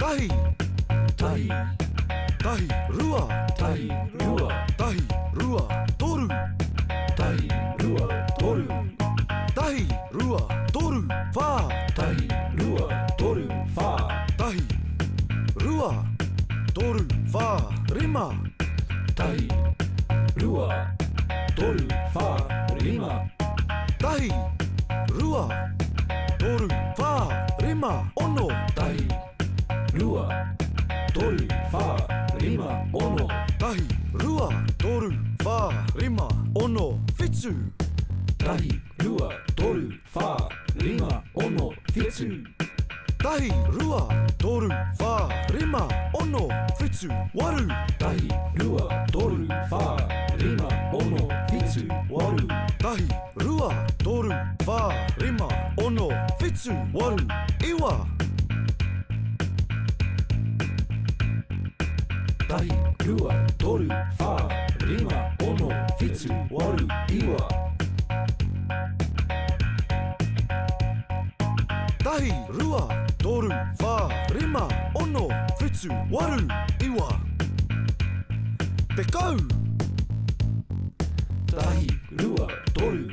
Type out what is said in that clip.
Tahi, tahi, tahi, rua, tahi, rua, tahi, rua, toru, tahi, rua, toru, tahi, rua, toru, fa, tahi, rua, toru, fa, tahi, rua, toru, fa, rima, tahi, rua, toru, fa, rima, tahi, rua, toru, fa, rima, ono, tahi, rua, toru, fa, rima, ono, tahi, rua, toru, fa, rima, ono, fitsu, tahi, rua, toru, fa, rima, ono, fitsu, tahi, rua, toru, fa, rima, ono, fitsu, waru, tahi, rua, toru, fa, rima, ono, fitsu, waru, tahi, rua, toru, fa, rima, ono, fitsu, waru, iwa, tahi, rua, toru, fa, rima, ono, fitsu, waru, iwa, tahi, rua, toru, fa, rima, ono, fitsu, waru, iwa, te kau, tahi, rua, toru,